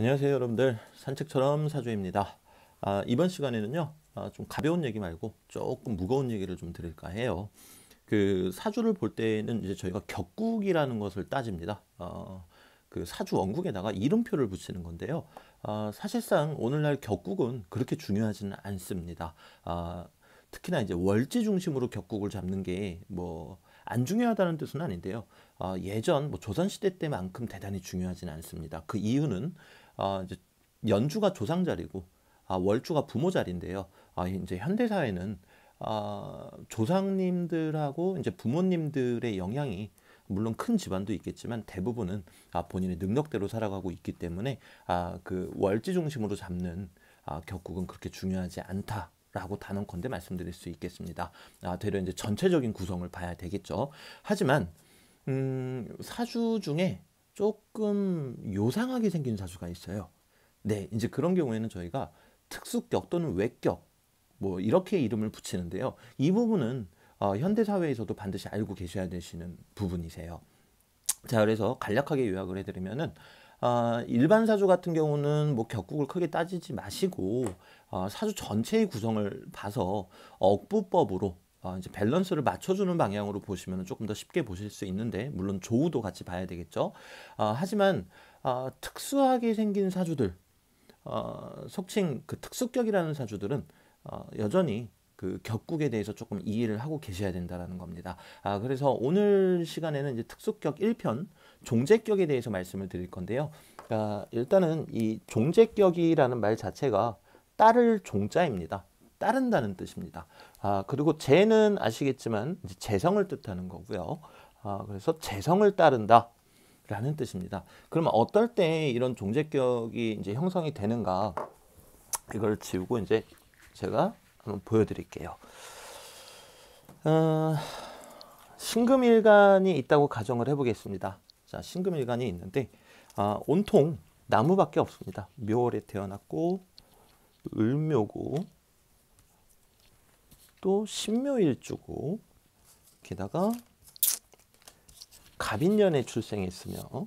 안녕하세요 여러분들, 산책처럼 사주입니다. 이번 시간에는요 좀 가벼운 얘기 말고 조금 무거운 얘기를 좀 드릴까 해요. 그 사주를 볼 때는 이제 저희가 격국이라는 것을 따집니다. 그 사주 원국에다가 이름표를 붙이는 건데요. 사실상 오늘날 격국은 그렇게 중요하지는 않습니다. 특히나 이제 월지 중심으로 격국을 잡는 게 뭐 안 중요하다는 뜻은 아닌데요. 예전 뭐 조선시대 때만큼 대단히 중요하지는 않습니다. 그 이유는 이제 연주가 조상 자리고 월주가 부모 자리인데요. 이제 현대 사회는 조상님들하고 이제 부모님들의 영향이 물론 큰 집안도 있겠지만 대부분은 본인의 능력대로 살아가고 있기 때문에 그 월지 중심으로 잡는 격국은 그렇게 중요하지 않다라고 단언컨대 말씀드릴 수 있겠습니다. 되려 이제 전체적인 구성을 봐야 되겠죠. 하지만 사주 중에 조금 요상하게 생긴 사주가 있어요. 네, 이제 그런 경우에는 저희가 특수격 또는 외격 뭐 이렇게 이름을 붙이는데요. 이 부분은 현대 사회에서도 반드시 알고 계셔야 되시는 부분이세요. 자, 그래서 간략하게 요약을 해드리면은 일반 사주 같은 경우는 뭐 격국을 크게 따지지 마시고 사주 전체의 구성을 봐서 억부법으로 이제 밸런스를 맞춰주는 방향으로 보시면 조금 더 쉽게 보실 수 있는데, 물론 조우도 같이 봐야 되겠죠. 하지만 특수하게 생긴 사주들, 속칭 그 특수격이라는 사주들은 여전히 그 격국에 대해서 조금 이해를 하고 계셔야 된다는 겁니다. 그래서 오늘 시간에는 이제 특수격 1편 종재격에 대해서 말씀을 드릴 건데요. 일단은 이 종재격이라는 말 자체가 따를 종자입니다. 따른다는 뜻입니다. 그리고 재는 아시겠지만 이제 재성을 뜻하는 거고요. 그래서 재성을 따른다 라는 뜻입니다. 그러면 어떨 때 이런 종재격이 이제 형성이 되는가, 이걸 지우고 이제 제가 한번 보여드릴게요. 신금일간이 있다고 가정을 해보겠습니다. 자, 신금일간이 있는데 온통 나무밖에 없습니다. 묘월에 태어났고 을묘고 또 신묘일주고 게다가 갑인년에 출생했으며,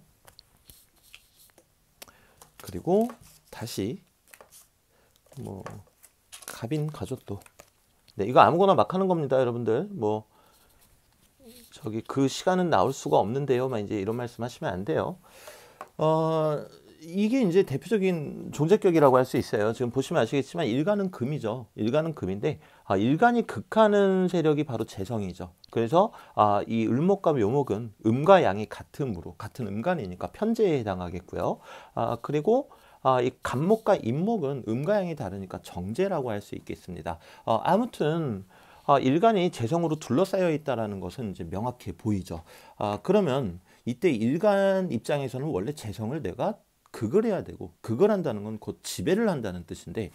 그리고 다시 뭐 갑인 가족도, 네, 이거 아무거나 막 하는 겁니다 여러분들. 뭐 저기 그 시간은 나올 수가 없는데요 막 이제 이런 말씀 하시면 안 돼요. 이게 이제 대표적인 종재격이라고 할 수 있어요. 지금 보시면 아시겠지만 일간은 금이죠. 일간은 금인데 일간이 극하는 세력이 바로 재성이죠. 그래서 이 을목과 묘목은 음과 양이 같음으로, 같은 음간이니까 편재에 해당하겠고요. 그리고 이 간목과 인목은 음과 양이 다르니까 정재라고 할 수 있겠습니다. 아무튼 일간이 재성으로 둘러싸여 있다는 것은 이제 명확해 보이죠. 그러면 이때 일간 입장에서는 원래 재성을 내가 극을 해야 되고, 극을 한다는 건 곧 지배를 한다는 뜻인데,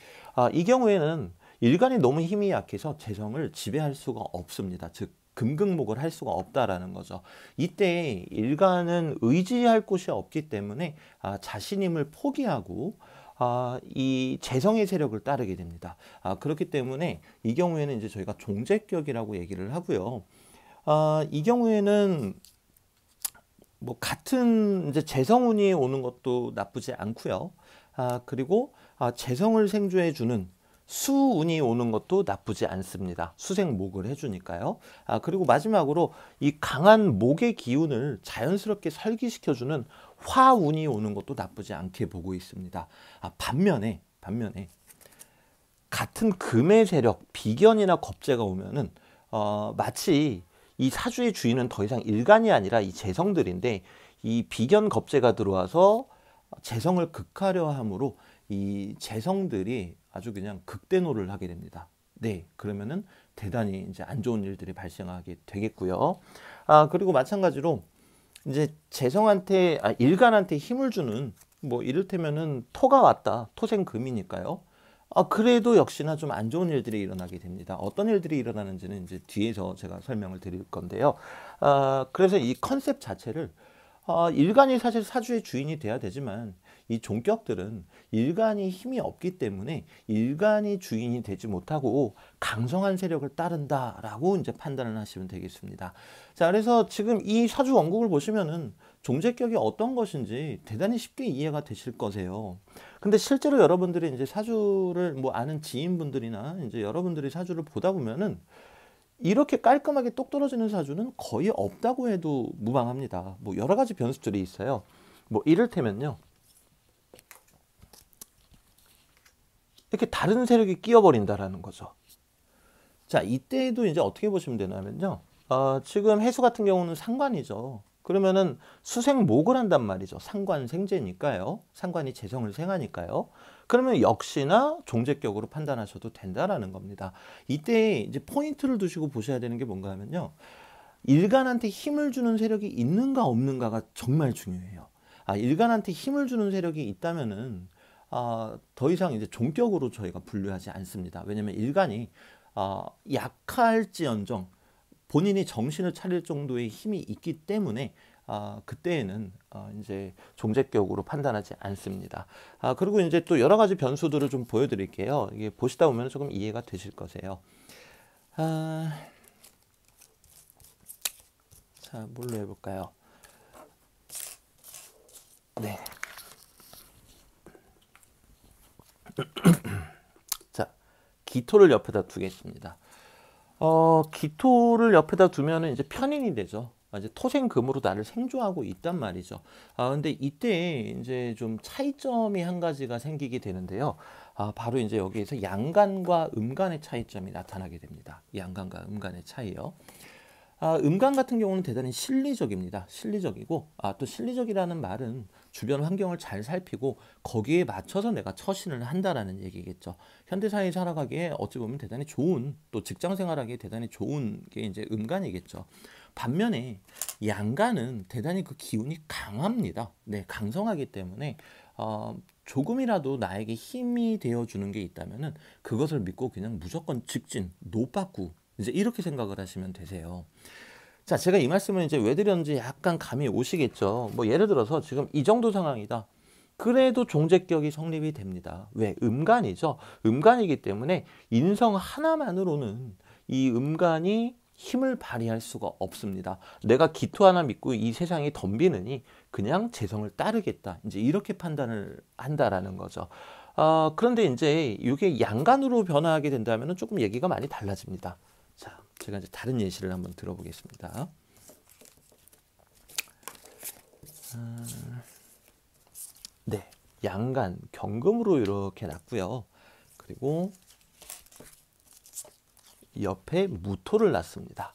이 경우에는 일간이 너무 힘이 약해서 재성을 지배할 수가 없습니다. 즉 금극목을 할 수가 없다라는 거죠. 이때 일간은 의지할 곳이 없기 때문에 자신 힘을 포기하고 이 재성의 세력을 따르게 됩니다. 그렇기 때문에 이 경우에는 이제 저희가 종재격이라고 얘기를 하고요. 이 경우에는 뭐 같은 이제 재성운이 오는 것도 나쁘지 않고요. 그리고 재성을 생조해 주는 수운이 오는 것도 나쁘지 않습니다. 수생목을 해주니까요. 그리고 마지막으로 이 강한 목의 기운을 자연스럽게 설기시켜주는 화운이 오는 것도 나쁘지 않게 보고 있습니다. 반면에 같은 금의 세력, 비견이나 겁재가 오면은 마치 이 사주의 주인은 더 이상 일간이 아니라 이 재성들인데, 이 비견 겁재가 들어와서 재성을 극하려 함으로 이 재성들이 아주 그냥 극대노를 하게 됩니다. 네, 그러면은 대단히 이제 안 좋은 일들이 발생하게 되겠고요. 그리고 마찬가지로 이제 재성한테 일간한테 힘을 주는, 뭐 이를테면은 토가 왔다, 토생금이니까요. 그래도 역시나 좀 안 좋은 일들이 일어나게 됩니다. 어떤 일들이 일어나는지는 이제 뒤에서 제가 설명을 드릴 건데요. 그래서 이 컨셉 자체를 일간이 사실 사주의 주인이 돼야 되지만, 이 종격들은 일간이 힘이 없기 때문에 일간이 주인이 되지 못하고 강성한 세력을 따른다라고 이제 판단을 하시면 되겠습니다. 자, 그래서 지금 이 사주 원국을 보시면은 종제격이 어떤 것인지 대단히 쉽게 이해가 되실 거세요. 근데 실제로 여러분들이 이제 사주를 뭐 아는 지인분들이나 이제 여러분들이 사주를 보다 보면은 이렇게 깔끔하게 똑 떨어지는 사주는 거의 없다고 해도 무방합니다. 뭐 여러 가지 변수들이 있어요. 뭐 이를테면요. 이렇게 다른 세력이 끼어버린다라는 거죠. 자, 이때도 이제 어떻게 보시면 되냐면요. 지금 해수 같은 경우는 상관이죠. 그러면은 수생목을 한단 말이죠. 상관생재니까요. 상관이 재성을 생하니까요. 그러면 역시나 종제격으로 판단하셔도 된다라는 겁니다. 이때 이제 포인트를 두시고 보셔야 되는 게 뭔가 하면요. 일간한테 힘을 주는 세력이 있는가 없는가가 정말 중요해요. 일간한테 힘을 주는 세력이 있다면은 더 이상 이제 종격으로 저희가 분류하지 않습니다. 왜냐면 일간이 약할지언정 본인이 정신을 차릴 정도의 힘이 있기 때문에 그때에는 이제 종제격으로 판단하지 않습니다. 그리고 이제 또 여러 가지 변수들을 좀 보여드릴게요. 이게 보시다 보면 조금 이해가 되실 거세요. 자, 뭘로 해볼까요? 네. 자, 기토를 옆에다 두겠습니다. 기토를 옆에다 두면은 이제 편인이 되죠. 이제 토생금으로 나를 생조하고 있단 말이죠. 근데 이때 이제 좀 차이점이 한 가지가 생기게 되는데요. 바로 이제 여기에서 양간과 음간의 차이점이 나타나게 됩니다. 양간과 음간의 차이요. 음간 같은 경우는 대단히 실리적입니다. 실리적이고, 또 실리적이라는 말은 주변 환경을 잘 살피고 거기에 맞춰서 내가 처신을 한다라는 얘기겠죠. 현대사회에 살아가기에 어찌 보면 대단히 좋은, 또 직장 생활하기에 대단히 좋은 게 이제 음간이겠죠. 반면에 양간은 대단히 그 기운이 강합니다. 네, 강성하기 때문에 조금이라도 나에게 힘이 되어주는 게 있다면은 그것을 믿고 그냥 무조건 직진, 노빠꾸 이제 이렇게 생각을 하시면 되세요. 자, 제가 이 말씀을 이제 왜 드렸는지 약간 감이 오시겠죠. 뭐 예를 들어서 지금 이 정도 상황이다. 그래도 종제격이 성립이 됩니다. 왜? 음간이죠. 음간이기 때문에 인성 하나만으로는 이 음간이 힘을 발휘할 수가 없습니다. 내가 기토 하나 믿고 이 세상이 덤비느니 그냥 재성을 따르겠다. 이제 이렇게 판단을 한다라는 거죠. 그런데 이제 이게 양간으로 변화하게 된다면 조금 얘기가 많이 달라집니다. 자, 제가 이제 다른 예시를 한번 들어보겠습니다. 네, 양간, 경금으로 이렇게 놨고요. 그리고 옆에 무토를 놨습니다.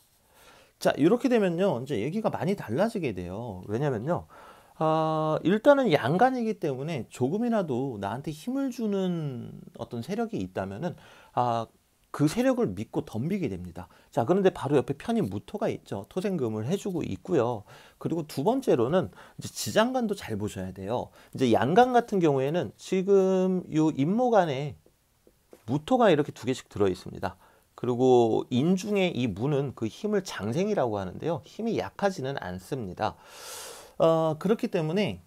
자, 이렇게 되면요, 이제 얘기가 많이 달라지게 돼요. 왜냐면요, 일단은 양간이기 때문에 조금이라도 나한테 힘을 주는 어떤 세력이 있다면은, 그 세력을 믿고 덤비게 됩니다. 자, 그런데 바로 옆에 편인 무토가 있죠. 토생금을 해주고 있고요. 그리고 두 번째로는 이제 지장간도 잘 보셔야 돼요. 이제 양간 같은 경우에는 지금 요 임목안에 무토가 이렇게 두 개씩 들어 있습니다. 그리고 인중의 이 무는 그 힘을 장생이라고 하는데요. 힘이 약하지는 않습니다. 그렇기 때문에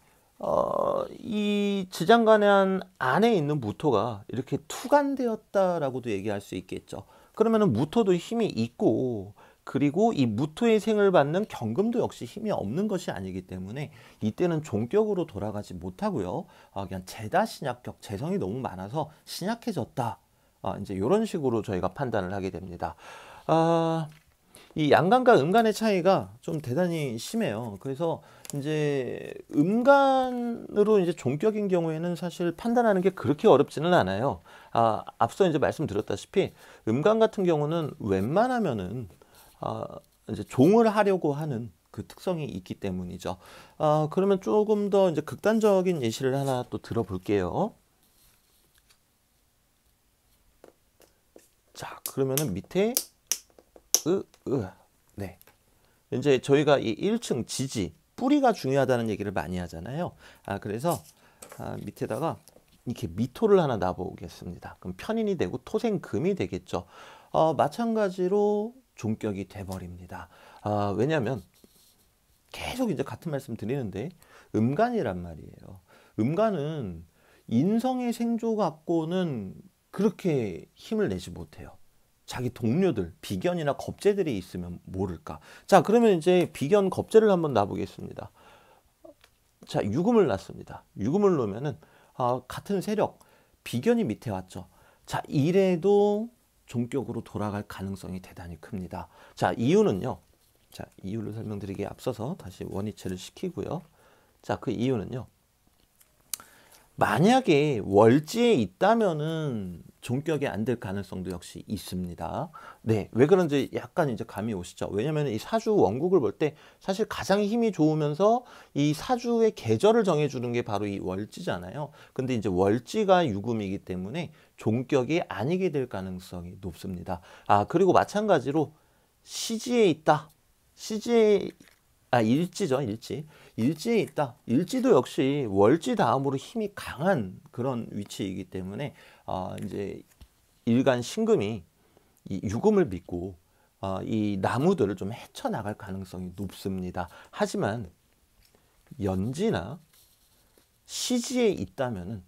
이 지장간 안에 있는 무토가 이렇게 투간되었다라고도 얘기할 수 있겠죠. 그러면은 무토도 힘이 있고, 그리고 이 무토의 생을 받는 경금도 역시 힘이 없는 것이 아니기 때문에 이때는 종격으로 돌아가지 못하고요. 그냥 재다 신약격, 재성이 너무 많아서 신약해졌다. 이제 이런 식으로 저희가 판단을 하게 됩니다. 이 양간과 음간의 차이가 좀 대단히 심해요. 그래서 이제 음간으로 이제 종격인 경우에는 사실 판단하는 게 그렇게 어렵지는 않아요. 앞서 이제 말씀드렸다시피 음간 같은 경우는 웬만하면은 이제 종을 하려고 하는 그 특성이 있기 때문이죠. 그러면 조금 더 이제 극단적인 예시를 하나 또 들어볼게요. 자, 그러면은 밑에 네. 이제 저희가 이 1층 지지, 뿌리가 중요하다는 얘기를 많이 하잖아요. 그래서 밑에다가 이렇게 미토를 하나 놔보겠습니다. 그럼 편인이 되고 토생금이 되겠죠. 마찬가지로 종격이 돼버립니다. 왜냐하면 계속 이제 같은 말씀 드리는데 음간이란 말이에요. 음간은 인성의 생조 갖고는 그렇게 힘을 내지 못해요. 자기 동료들, 비견이나 겁재들이 있으면 모를까. 자, 그러면 이제 비견 겁재를 한번 놔보겠습니다. 자, 유금을 놨습니다. 유금을 놓으면은 같은 세력 비견이 밑에 왔죠. 자, 이래도 종격으로 돌아갈 가능성이 대단히 큽니다. 자, 이유는요. 자, 이유를 설명드리기에 앞서서 다시 원위치를 시키고요. 자, 그 이유는요. 만약에 월지에 있다면은 종격이 안 될 가능성도 역시 있습니다. 네, 왜 그런지 약간 이제 감이 오시죠? 왜냐면 이 사주 원국을 볼 때 사실 가장 힘이 좋으면서 이 사주의 계절을 정해주는 게 바로 이 월지잖아요. 근데 이제 월지가 유금이기 때문에 종격이 아니게 될 가능성이 높습니다. 그리고 마찬가지로 시지에 있다. 시지에 일지죠, 일지. 일지에 있다. 일지도 역시 월지 다음으로 힘이 강한 그런 위치이기 때문에 이제 일간 신금이 이 유금을 믿고 이 나무들을 좀 헤쳐나갈 가능성이 높습니다. 하지만 연지나 시지에 있다면은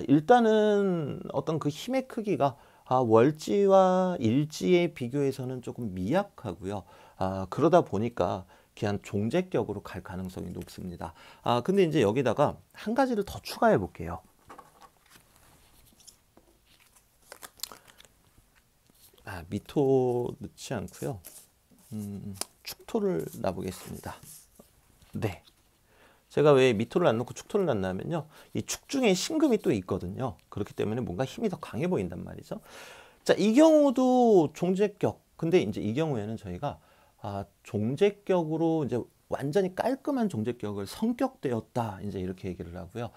일단은 어떤 그 힘의 크기가 월지와 일지에 비교해서는 조금 미약하고요. 그러다 보니까 그냥 종재격으로 갈 가능성이 높습니다. 근데 이제 여기다가 한 가지를 더 추가해 볼게요. 미토 넣지 않고요. 축토를 놔보겠습니다. 네. 제가 왜 미토를 안 넣고 축토를 놨냐면요. 이 축 중에 신금이 또 있거든요. 그렇기 때문에 뭔가 힘이 더 강해 보인단 말이죠. 자, 이 경우도 종재격. 근데 이제 이 경우에는 저희가 종재격으로 이제 완전히 깔끔한 종재격을 성격되었다. 이제 이렇게 얘기를 하고요.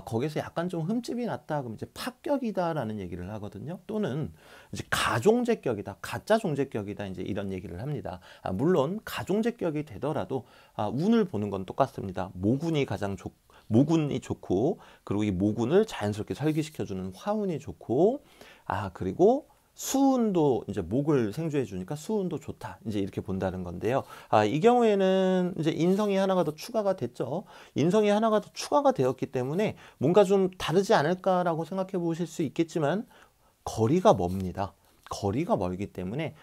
거기서 약간 좀 흠집이 났다. 그럼 이제 파격이다라는 얘기를 하거든요. 또는 이제 가종재격이다. 가짜 종재격이다. 이제 이런 얘기를 합니다. 물론 가종재격이 되더라도 운을 보는 건 똑같습니다. 모군이 모군이 좋고, 그리고 이 모군을 자연스럽게 설계시켜주는 화운이 좋고, 그리고 수운도 이제 목을 생주해 주니까 수운도 좋다. 이제 이렇게 본다는 건데요. 이 경우에는 이제 인성이 하나가 더 추가가 됐죠. 인성이 하나가 더 추가가 되었기 때문에 뭔가 좀 다르지 않을까라고 생각해 보실 수 있겠지만 거리가 멉니다. 거리가 멀기 때문에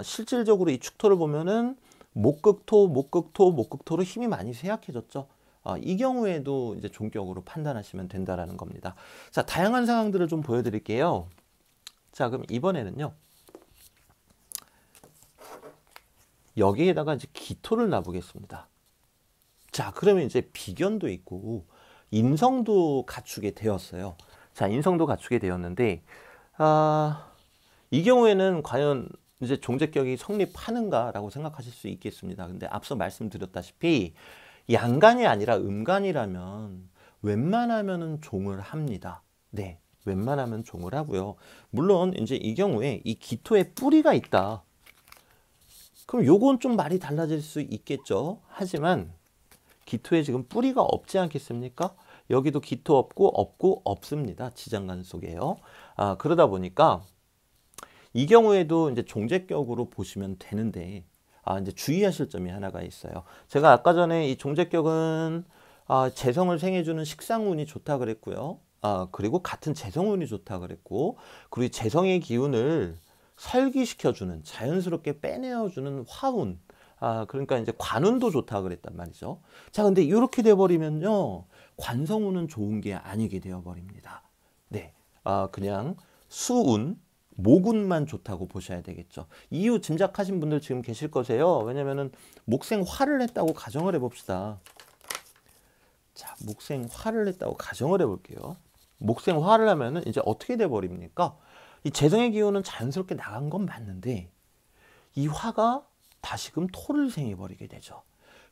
실질적으로 이 축토를 보면은 목극토로 힘이 많이 쇠약해졌죠. 이 경우에도 이제 종격으로 판단하시면 된다라는 겁니다. 자, 다양한 상황들을 좀 보여드릴게요. 자, 그럼 이번에는요. 여기에다가 이제 기토를 놔보겠습니다. 자, 그러면 이제 비견도 있고 인성도 갖추게 되었어요. 자, 인성도 갖추게 되었는데 이 경우에는 과연 이제 종재격이 성립하는가라고 생각하실 수 있겠습니다. 근데 앞서 말씀드렸다시피 양간이 아니라 음간이라면 웬만하면은 종을 합니다. 네. 웬만하면 종을 하고요. 물론 이제 이 경우에 이 기토에 뿌리가 있다. 그럼 요건 좀 말이 달라질 수 있겠죠. 하지만 기토에 지금 뿌리가 없지 않겠습니까? 여기도 기토 없고 없습니다. 지장간 속에요. 그러다 보니까 이 경우에도 이제 종재격으로 보시면 되는데 이제 주의하실 점이 하나가 있어요. 제가 아까 전에 이 종재격은 재성을 생해주는 식상운이 좋다 그랬고요. 그리고 같은 재성운이 좋다 그랬고, 그리고 재성의 기운을 설기시켜주는, 자연스럽게 빼내어주는 화운, 그러니까 이제 관운도 좋다 그랬단 말이죠. 자, 근데 이렇게 돼버리면요, 관성운은 좋은 게 아니게 되어버립니다. 네, 그냥 수운, 목운만 좋다고 보셔야 되겠죠. 이유 짐작하신 분들 지금 계실 거세요. 왜냐면은 목생화를 했다고 가정을 해봅시다. 자, 목생화를 했다고 가정을 해볼게요. 목생화를 하면은 이제 어떻게 돼버립니까? 이 재성의 기운은 자연스럽게 나간 건 맞는데 이 화가 다시금 토를 생해버리게 되죠.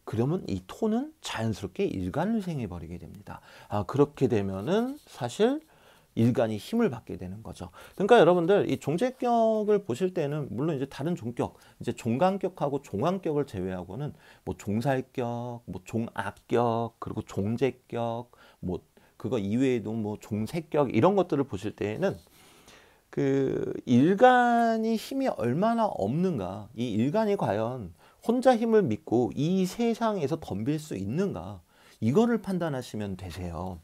그러면 이 토는 자연스럽게 일간을 생해버리게 됩니다. 그렇게 되면은 사실 일간이 힘을 받게 되는 거죠. 그러니까 여러분들 이 종재격을 보실 때는 물론 이제 다른 종격, 이제 종간격하고 종왕격을 제외하고는 뭐 종살격, 뭐 종압격, 그리고 종재격, 뭐 그거 이외에도 뭐 종세격 이런 것들을 보실 때에는 그 일간이 힘이 얼마나 없는가, 이 일간이 과연 혼자 힘을 믿고 이 세상에서 덤빌 수 있는가, 이거를 판단하시면 되세요.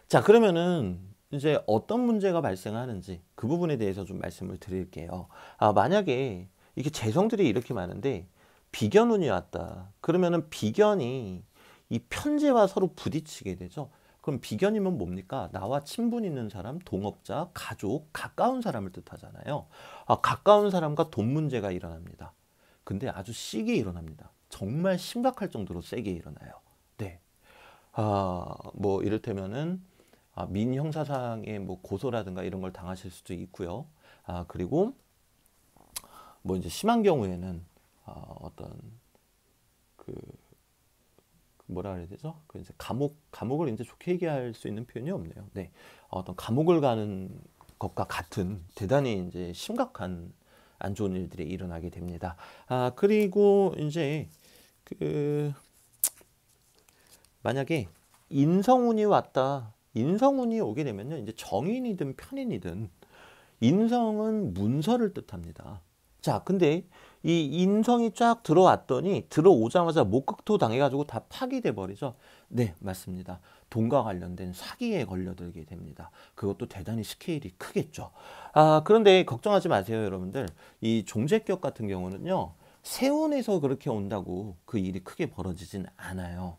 자, 그러면은 이제 어떤 문제가 발생하는지 그 부분에 대해서 좀 말씀을 드릴게요. 만약에 이게 재성들이 이렇게 많은데 비견운이 왔다. 그러면은 비견이 이 편제와 서로 부딪히게 되죠. 그럼 비견이면 뭡니까? 나와 친분 있는 사람, 동업자, 가족, 가까운 사람을 뜻하잖아요. 가까운 사람과 돈 문제가 일어납니다. 근데 아주 시게 일어납니다. 정말 심각할 정도로 세게 일어나요. 네. 뭐 이를테면은 민형사상의 뭐 고소라든가 이런 걸 당하실 수도 있고요. 그리고 뭐 이제 심한 경우에는 어떤 그 뭐라 그래야 되죠? 그 이제 감옥을 이제 좋게 얘기할 수 있는 표현이 없네요. 네. 어떤 감옥을 가는 것과 같은 대단히 이제 심각한 안 좋은 일들이 일어나게 됩니다. 그리고 이제 그 만약에 인성운이 왔다. 인성운이 오게 되면요. 이제 정인이든 편인이든 인성은 문서를 뜻합니다. 자, 근데 이 인성이 쫙 들어왔더니 들어오자마자 목극토 당해가지고 다 파기돼 버리죠. 네, 맞습니다. 돈과 관련된 사기에 걸려들게 됩니다. 그것도 대단히 스케일이 크겠죠. 그런데 걱정하지 마세요, 여러분들. 이 종재격 같은 경우는요. 세운에서 그렇게 온다고 그 일이 크게 벌어지진 않아요.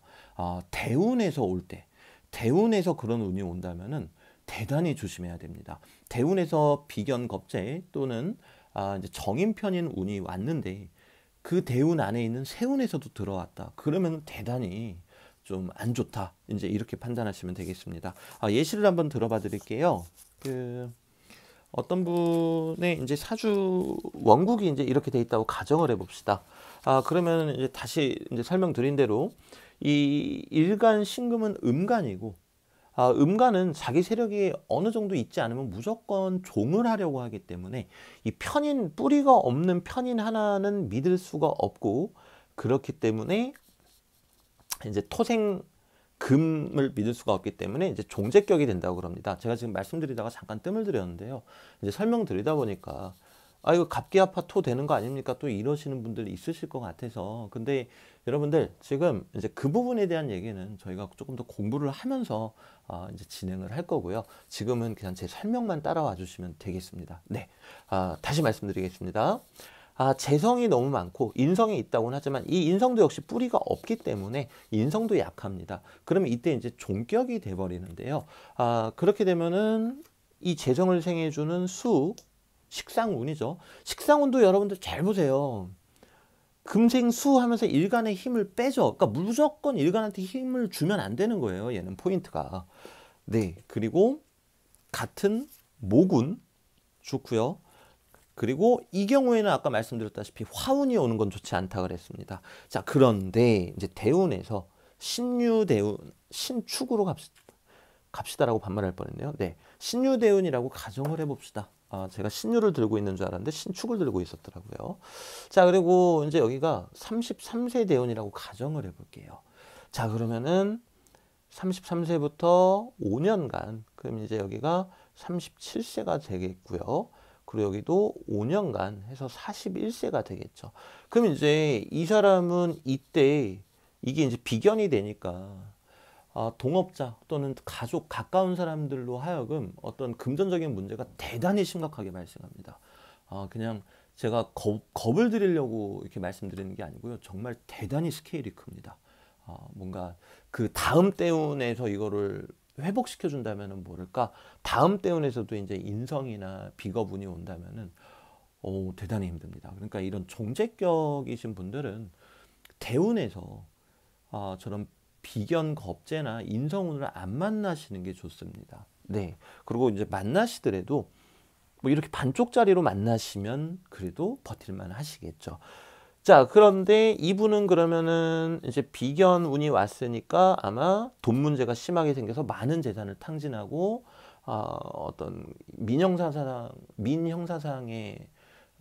대운에서 올 때, 대운에서 그런 운이 온다면은 대단히 조심해야 됩니다. 대운에서 비견 겁재 또는 이제 정인편인 운이 왔는데 그 대운 안에 있는 세운에서도 들어왔다. 그러면 대단히 좀 안 좋다. 이제 이렇게 판단하시면 되겠습니다. 예시를 한번 들어봐 드릴게요. 어떤 분의 이제 사주 원국이 이제 이렇게 돼 있다고 가정을 해봅시다. 그러면 이제 다시 이제 설명드린 대로 이 일간 신금은 음간이고, 음간은 자기 세력이 어느 정도 있지 않으면 무조건 종을 하려고 하기 때문에 이 편인, 뿌리가 없는 편인 하나는 믿을 수가 없고, 그렇기 때문에 이제 토생 금을 믿을 수가 없기 때문에 이제 종재격이 된다고 그럽니다. 제가 지금 말씀드리다가 잠깐 뜸을 들였는데요. 이제 설명드리다 보니까 이거 갑기아파 토 되는 거 아닙니까? 또 이러시는 분들이 있으실 것 같아서. 근데 여러분들 지금 이제 그 부분에 대한 얘기는 저희가 조금 더 공부를 하면서 이제 진행을 할 거고요. 지금은 그냥 제 설명만 따라와 주시면 되겠습니다. 네, 다시 말씀드리겠습니다. 재성이 너무 많고 인성이 있다고는 하지만 이 인성도 역시 뿌리가 없기 때문에 인성도 약합니다. 그러면 이때 이제 종격이 돼 버리는데요. 그렇게 되면은 이 재성을 생해주는 수, 식상운이죠. 식상운도 여러분들 잘 보세요. 금생수 하면서 일간의 힘을 빼죠. 그러니까 무조건 일간한테 힘을 주면 안 되는 거예요. 얘는 포인트가. 네, 그리고 같은 목운 좋고요. 그리고 이 경우에는 아까 말씀드렸다시피 화운이 오는 건 좋지 않다 그랬습니다. 자, 그런데 이제 대운에서 신유대운, 신축으로 갑시다라고 반말할 뻔했네요. 네, 신유대운이라고 가정을 해봅시다. 제가 신유를 들고 있는 줄 알았는데 신축을 들고 있었더라고요. 자, 그리고 이제 여기가 33세 대운이라고 가정을 해볼게요. 자, 그러면은 33세부터 5년간, 그럼 이제 여기가 37세가 되겠고요. 그리고 여기도 5년간 해서 41세가 되겠죠. 그럼 이제 이 사람은 이때 이게 이제 비견이 되니까 동업자 또는 가족, 가까운 사람들로 하여금 어떤 금전적인 문제가 대단히 심각하게 발생합니다. 그냥 제가 겁을 드리려고 이렇게 말씀드리는 게 아니고요. 정말 대단히 스케일이 큽니다. 뭔가 그 다음 대운에서 이거를 회복시켜 준다면은 모를까, 다음 대운에서도 이제 인성이나 비겁운이 온다면은 대단히 힘듭니다. 그러니까 이런 종재격이신 분들은 대운에서 저런 비견 겁재나 인성운을 안 만나시는 게 좋습니다. 네. 그리고 이제 만나시더라도 뭐 이렇게 반쪽짜리로 만나시면 그래도 버틸만 하시겠죠. 자, 그런데 이분은 그러면은 이제 비견 운이 왔으니까 아마 돈 문제가 심하게 생겨서 많은 재산을 탕진하고 어떤 민형사상의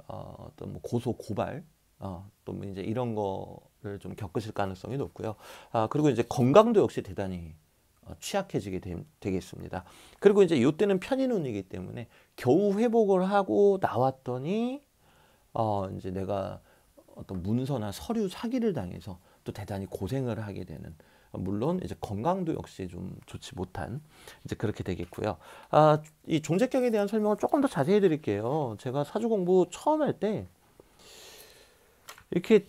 어떤 뭐 고소 고발 또 뭐 이제 이런 거를 좀 겪으실 가능성이 높고요. 그리고 이제 건강도 역시 대단히 취약해지게 되겠습니다. 그리고 이제 이때는 편인운이기 때문에 겨우 회복을 하고 나왔더니 이제 내가 어떤 문서나 서류 사기를 당해서 또 대단히 고생을 하게 되는, 물론 이제 건강도 역시 좀 좋지 못한 이제 그렇게 되겠고요. 이 종재격에 대한 설명을 조금 더 자세히 드릴게요. 제가 사주 공부 처음 할 때 이렇게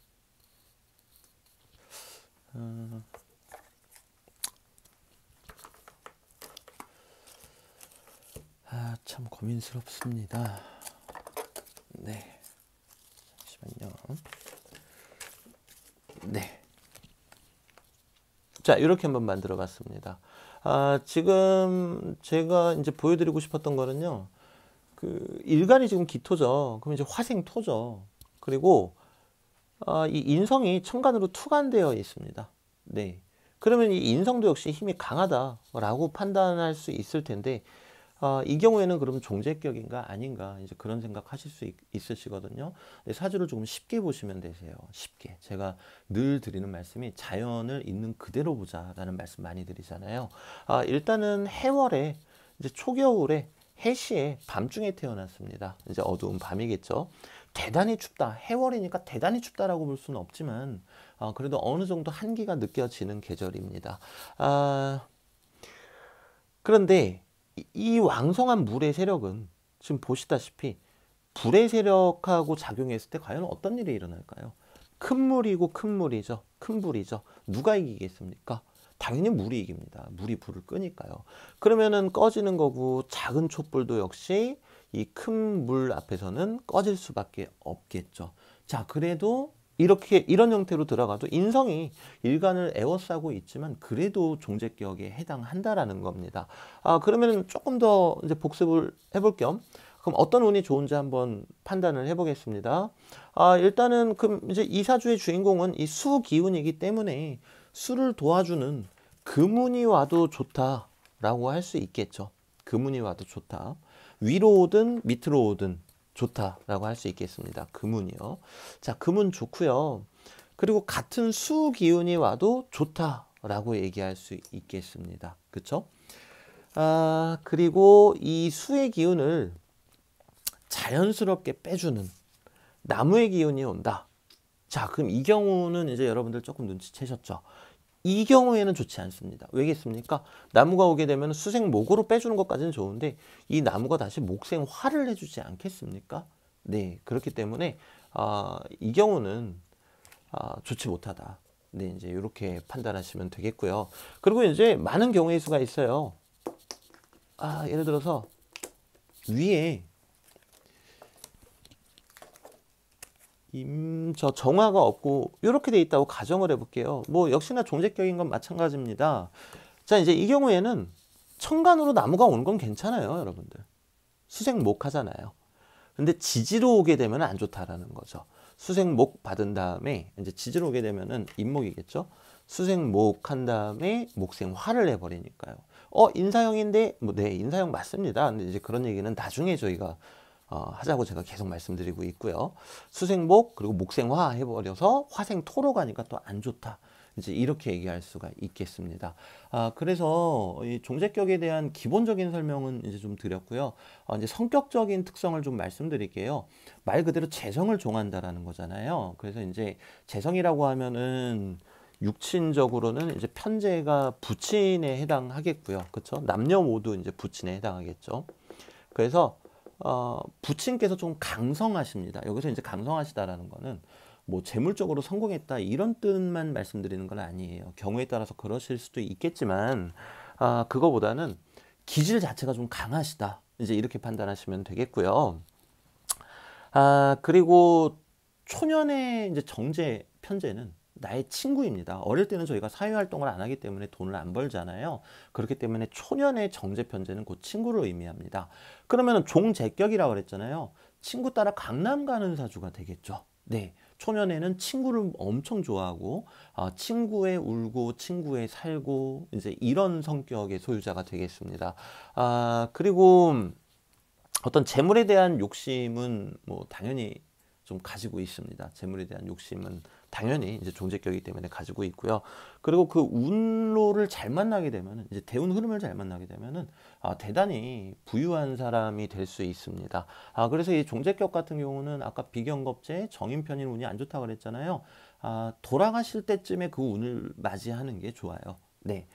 참 고민스럽습니다. 네, 잠시만요. 네. 자, 이렇게 한번 만들어 봤습니다. 지금 제가 이제 보여드리고 싶었던 거는요. 그 일간이 지금 기토죠. 그럼 이제 화생토죠. 그리고 이 인성이 천간으로 투간되어 있습니다. 네. 그러면 이 인성도 역시 힘이 강하다라고 판단할 수 있을 텐데, 이 경우에는 그러면 종재격인가 아닌가 이제 그런 생각하실 수 있으시거든요. 근데 사주를 조금 쉽게 보시면 되세요. 쉽게. 제가 늘 드리는 말씀이 자연을 있는 그대로 보자라는 말씀 많이 드리잖아요. 일단은 해월에 이제 초겨울에 해시에 밤중에 태어났습니다. 이제 어두운 밤이겠죠. 대단히 춥다. 해월이니까 대단히 춥다라고 볼 수는 없지만 그래도 어느 정도 한기가 느껴지는 계절입니다. 그런데 이 왕성한 물의 세력은 지금 보시다시피 불의 세력하고 작용했을 때 과연 어떤 일이 일어날까요? 큰 물이고 큰 물이죠. 큰 불이죠. 누가 이기겠습니까? 당연히 물이 이깁니다. 물이 불을 끄니까요. 그러면은 꺼지는 거고 작은 촛불도 역시 이 큰 물 앞에서는 꺼질 수밖에 없겠죠. 자, 그래도 이렇게 이런 형태로 들어가도 인성이 일간을 에워싸고 있지만 그래도 종재격에 해당한다라는 겁니다. 그러면 조금 더 이제 복습을 해볼 겸 그럼 어떤 운이 좋은지 한번 판단을 해보겠습니다. 일단은 그럼 이제 이 사주의 주인공은 이 수 기운이기 때문에 수를 도와주는 금운이 와도 좋다라고 할 수 있겠죠. 금운이 와도 좋다. 위로 오든 밑으로 오든 좋다라고 할 수 있겠습니다. 금운이요. 자, 금운 좋고요. 그리고 같은 수 기운이 와도 좋다라고 얘기할 수 있겠습니다. 그렇죠? 그리고 이 수의 기운을 자연스럽게 빼주는 나무의 기운이 온다. 자, 그럼 이 경우는 이제 여러분들 조금 눈치채셨죠? 이 경우에는 좋지 않습니다. 왜겠습니까? 나무가 오게 되면 수생목으로 빼주는 것까지는 좋은데 이 나무가 다시 목생화를 해주지 않겠습니까? 네, 그렇기 때문에 이 경우는 좋지 못하다. 네, 이제 이렇게 판단하시면 되겠고요. 그리고 이제 많은 경우의 수가 있어요. 예를 들어서 위에 저 정화가 없고 이렇게 돼 있다고 가정을 해볼게요. 뭐 역시나 종재격인 건 마찬가지입니다. 자, 이제 이 경우에는 천간으로 나무가 오는 건 괜찮아요, 여러분들. 수생목 하잖아요. 근데 지지로 오게 되면 안 좋다라는 거죠. 수생목 받은 다음에 이제 지지로 오게 되면은 임목이겠죠. 수생목 한 다음에 목생화를 해버리니까요. 인사형인데 네, 인사형 맞습니다. 근데 이제 그런 얘기는 나중에 저희가 하자고 제가 계속 말씀드리고 있고요. 수생목 그리고 목생화 해버려서 화생토로 가니까 또 안 좋다. 이제 이렇게 얘기할 수가 있겠습니다. 그래서 이 종재격에 대한 기본적인 설명은 이제 좀 드렸고요. 이제 성격적인 특성을 좀 말씀드릴게요. 말 그대로 재성을 종한다라는 거잖아요. 그래서 이제 재성이라고 하면은 육친적으로는 이제 편재가 부친에 해당하겠고요. 그렇죠? 남녀 모두 이제 부친에 해당하겠죠. 그래서 부친께서 좀 강성하십니다. 여기서 이제 강성하시다라는 거는 뭐 재물적으로 성공했다 이런 뜻만 말씀드리는 건 아니에요. 경우에 따라서 그러실 수도 있겠지만 그거보다는 기질 자체가 좀 강하시다. 이제 이렇게 판단하시면 되겠고요. 그리고 초년의 이제 정제 편제는 나의 친구입니다. 어릴 때는 저희가 사회활동을 안 하기 때문에 돈을 안 벌잖아요. 그렇기 때문에 초년의 정제 편제는 곧 친구를 의미합니다. 그러면 종재격이라고 그랬잖아요. 친구 따라 강남 가는 사주가 되겠죠. 네, 초년에는 친구를 엄청 좋아하고 친구에 울고 친구에 살고 이제 이런 성격의 소유자가 되겠습니다. 그리고 어떤 재물에 대한 욕심은 뭐 당연히 좀 가지고 있습니다. 재물에 대한 욕심은 당연히 이제 종재격이기 때문에 가지고 있고요. 그리고 그 운로를 잘 만나게 되면은 이제 대운 흐름을 잘 만나게 되면은 대단히 부유한 사람이 될 수 있습니다. 그래서 이 종재격 같은 경우는 아까 비경겁제 정인편인 운이 안 좋다고 그랬잖아요. 돌아가실 때쯤에 그 운을 맞이하는 게 좋아요. 네.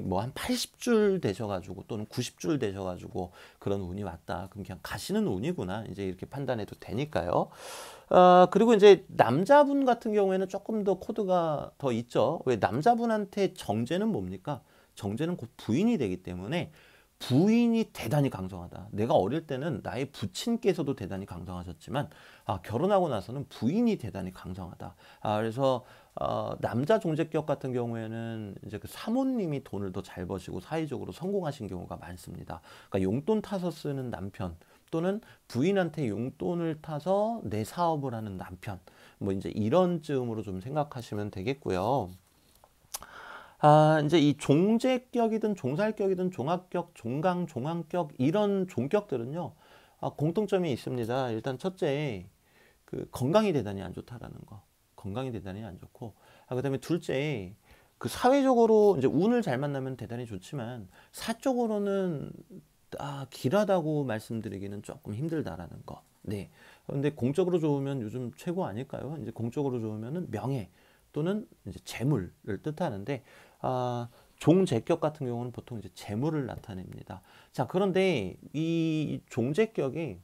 뭐 한 80줄 되셔가지고 또는 90줄 되셔가지고 그런 운이 왔다. 그럼 그냥 가시는 운이구나. 이제 이렇게 판단해도 되니까요. 그리고 이제 남자분 같은 경우에는 조금 더 코드가 더 있죠. 왜 남자분한테 정제는 뭡니까? 정제는 곧 부인이 되기 때문에 부인이 대단히 강성하다. 내가 어릴 때는 나의 부친께서도 대단히 강성하셨지만 결혼하고 나서는 부인이 대단히 강성하다. 그래서 남자 종재격 같은 경우에는 이제 그 사모님이 돈을 더 잘 버시고 사회적으로 성공하신 경우가 많습니다. 그러니까 용돈 타서 쓰는 남편 또는 부인한테 용돈을 타서 내 사업을 하는 남편 뭐 이제 이런 쯤으로 좀 생각하시면 되겠고요. 이제 이 종재격이든 종살격이든 종합격, 종강, 종황격 이런 종격들은요. 공통점이 있습니다. 일단 첫째, 그 건강이 대단히 안 좋다라는 거. 건강이 대단히 안 좋고, 그다음에 둘째, 그 사회적으로 이제 운을 잘 만나면 대단히 좋지만 사적으로는 길하다고 말씀드리기는 조금 힘들다라는 거. 네. 근데 공적으로 좋으면 요즘 최고 아닐까요? 이제 공적으로 좋으면은 명예 또는 이제 재물을 뜻하는데, 종재격 같은 경우는 보통 이제 재물을 나타냅니다. 자, 그런데 이 종재격이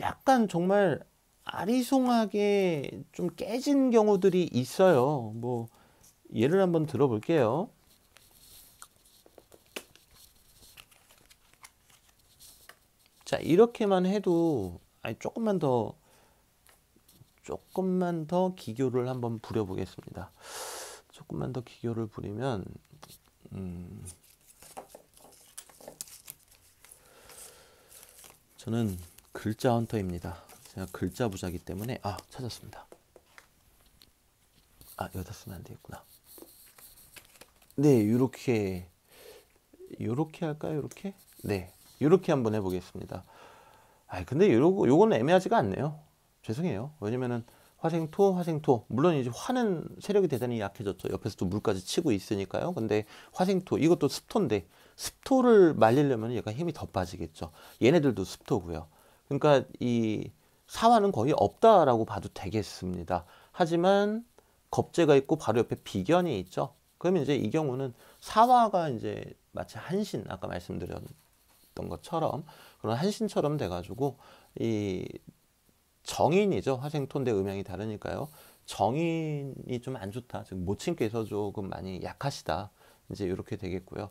약간 정말 아리송하게 좀 깨진 경우들이 있어요. 뭐 예를 한번 들어볼게요. 자, 이렇게만 해도 조금만 더 기교를 한번 부려보겠습니다. 조금만 더 기교를 부리면 저는 글자 헌터입니다. 제가 글자 부자기 때문에 찾았습니다. 여기다 쓰면 안 되겠구나. 네, 요렇게 할까요? 요렇게? 네, 요렇게 한번 해보겠습니다. 근데 요건 애매하지가 않네요. 죄송해요. 왜냐면은 화생토. 물론 이제 화는 세력이 대단히 약해졌죠. 옆에서 또 물까지 치고 있으니까요. 근데 화생토, 이것도 습토인데, 습토를 말리려면 얘가 힘이 더 빠지겠죠. 얘네들도 습토고요. 그러니까 이 사화는 거의 없다라고 봐도 되겠습니다. 하지만 겁재가 있고 바로 옆에 비견이 있죠. 그러면 이제 이 경우는 사화가 이제 마치 한신, 아까 말씀드렸던 것처럼 그런 한신처럼 돼가지고 이 정인이죠. 화생토인데 음양이 다르니까요. 정인이 좀 안 좋다. 즉 모친께서 조금 많이 약하시다. 이제 이렇게 되겠고요.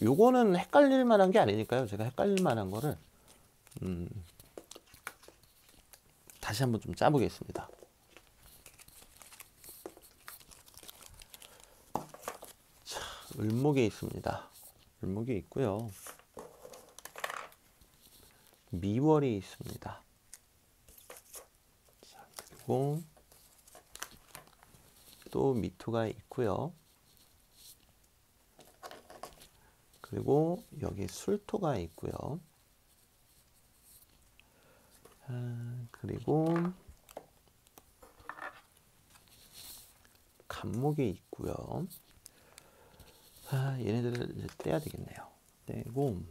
요거는 헷갈릴 만한 게 아니니까요. 제가 헷갈릴 만한 거를 다시 한번 좀 짜보겠습니다. 자, 을목이 있습니다. 을목이 있고요. 미월이 있습니다. 자, 그리고 또 미토가 있고요. 그리고 여기 술토가 있고요. 그리고 간목이 있고요. 얘네들을 이제 떼야 되겠네요. 떼고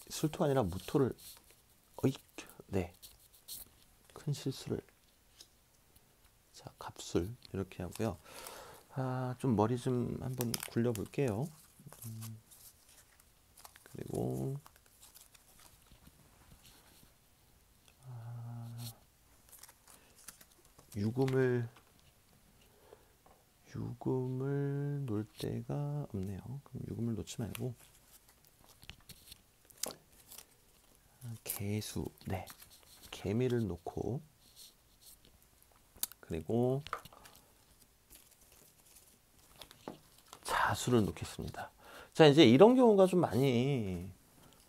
술토가 아니라 무토를 네, 큰 실수를. 자, 갑술 이렇게 하고요. 좀 머리 좀 한번 굴려 볼게요. 그리고 유금을 놓을 데가 없네요. 그럼 유금을 놓지 말고 개수, 네, 개미를 놓고, 그리고 자수를 놓겠습니다. 자, 이제 이런 경우가 좀 많이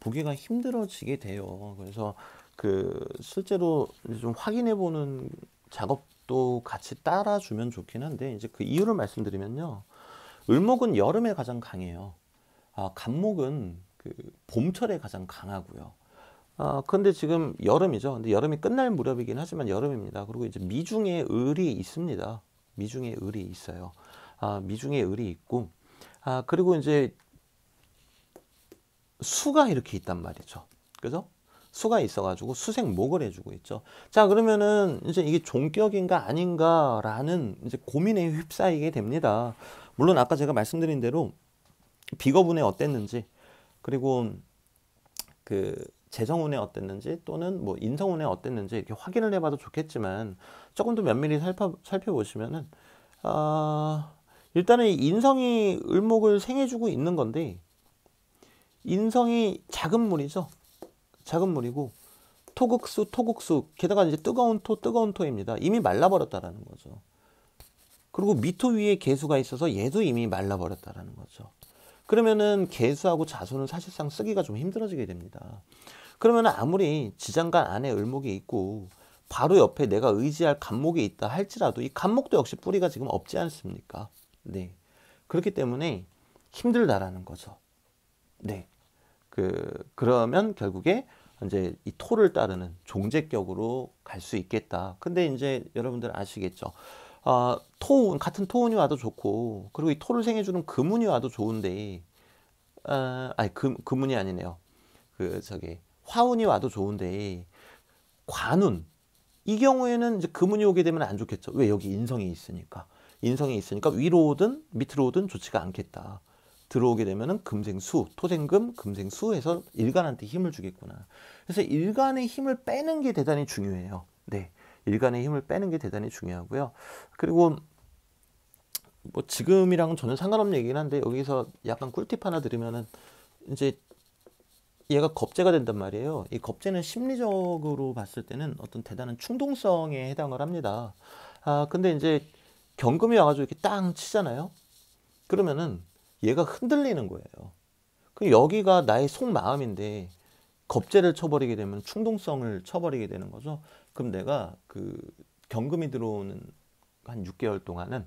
보기가 힘들어지게 돼요. 그래서 실제로 좀 확인해 보는 작업도 같이 따라주면 좋긴 한데, 이제 그 이유를 말씀드리면요. 을목은 여름에 가장 강해요. 간목은 봄철에 가장 강하고요. 근데 지금 여름이죠. 근데 여름이 끝날 무렵이긴 하지만 여름입니다. 그리고 이제 미중에 을이 있습니다. 미중에 을이 있어요. 미중에 을이 있고, 그리고 이제 수가 이렇게 있단 말이죠. 그죠? 수가 있어가지고 수생목을 해주고 있죠. 자, 그러면은 이제 이게 종격인가 아닌가라는 이제 고민에 휩싸이게 됩니다. 물론 아까 제가 말씀드린 대로 비거분에 어땠는지, 그리고 그 재성운에 어땠는지, 또는 뭐 인성운에 어땠는지 이렇게 확인을 해봐도 좋겠지만, 조금 더 면밀히 살펴보시면은 일단은 이 인성이 을목을 생해주고 있는 건데, 인성이 작은 물이죠. 작은 물이고 토극수 게다가 이제 뜨거운 토입니다. 이미 말라버렸다라는 거죠. 그리고 미토 위에 개수가 있어서 얘도 이미 말라버렸다라는 거죠. 그러면은 개수하고 자수는 사실상 쓰기가 좀 힘들어지게 됩니다. 그러면은 아무리 지장간 안에 을목이 있고 바로 옆에 내가 의지할 간목이 있다 할지라도 이 간목도 역시 뿌리가 지금 없지 않습니까? 네. 그렇기 때문에 힘들다라는 거죠. 네. 그러면 결국에 이제 이 토를 따르는 종재격으로 갈 수 있겠다. 근데 이제 여러분들 아시겠죠? 같은 토운이 와도 좋고, 그리고 이 토를 생해주는 금운이 와도 좋은데, 금운이 아니네요. 화운이 와도 좋은데, 관운. 이 경우에는 이제 금운이 오게 되면 안 좋겠죠. 왜? 여기 인성이 있으니까. 인성이 있으니까 위로 오든 밑으로 오든 좋지가 않겠다. 들어오게 되면은 금생수, 토생금, 금생수 해서 일간한테 힘을 주겠구나. 그래서 일간의 힘을 빼는 게 대단히 중요해요. 네. 일간의 힘을 빼는 게 대단히 중요하고요. 그리고 뭐 지금이랑은 전혀 상관없는 얘기긴 한데, 여기서 약간 꿀팁 하나 드리면은, 이제 얘가 겁재가 된단 말이에요. 이 겁재는 심리적으로 봤을 때는 어떤 대단한 충동성에 해당을 합니다. 근데 이제 경금이 와가지고 이렇게 땅 치잖아요. 그러면은 얘가 흔들리는 거예요. 여기가 나의 속마음인데 겁재를 쳐버리게 되면 충동성을 쳐버리게 되는 거죠. 그럼 내가 경금이 들어오는 한 6개월 동안은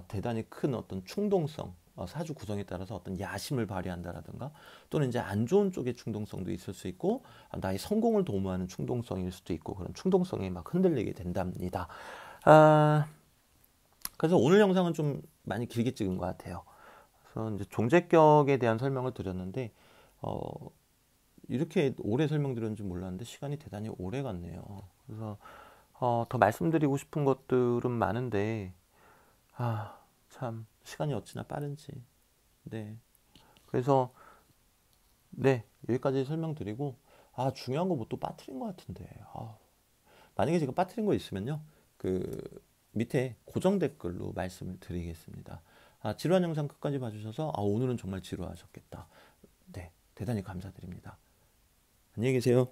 대단히 큰 어떤 충동성, 사주 구성에 따라서 어떤 야심을 발휘한다라든가, 또는 이제 안 좋은 쪽의 충동성도 있을 수 있고, 나의 성공을 도모하는 충동성일 수도 있고, 그런 충동성에 막 흔들리게 된답니다. 그래서 오늘 영상은 좀 많이 길게 찍은 것 같아요. 그래서 이제 종재격에 대한 설명을 드렸는데, 이렇게 오래 설명드렸는지 몰랐는데 시간이 대단히 오래 갔네요. 그래서 더 말씀드리고 싶은 것들은 많은데, 참 시간이 어찌나 빠른지. 네. 그래서 네, 여기까지 설명드리고, 중요한 거 뭐 또 빠뜨린 것 같은데. 만약에 제가 빠뜨린 거 있으면요, 밑에 고정 댓글로 말씀을 드리겠습니다. 지루한 영상 끝까지 봐주셔서 오늘은 정말 지루하셨겠다. 네, 대단히 감사드립니다. 안녕히 계세요.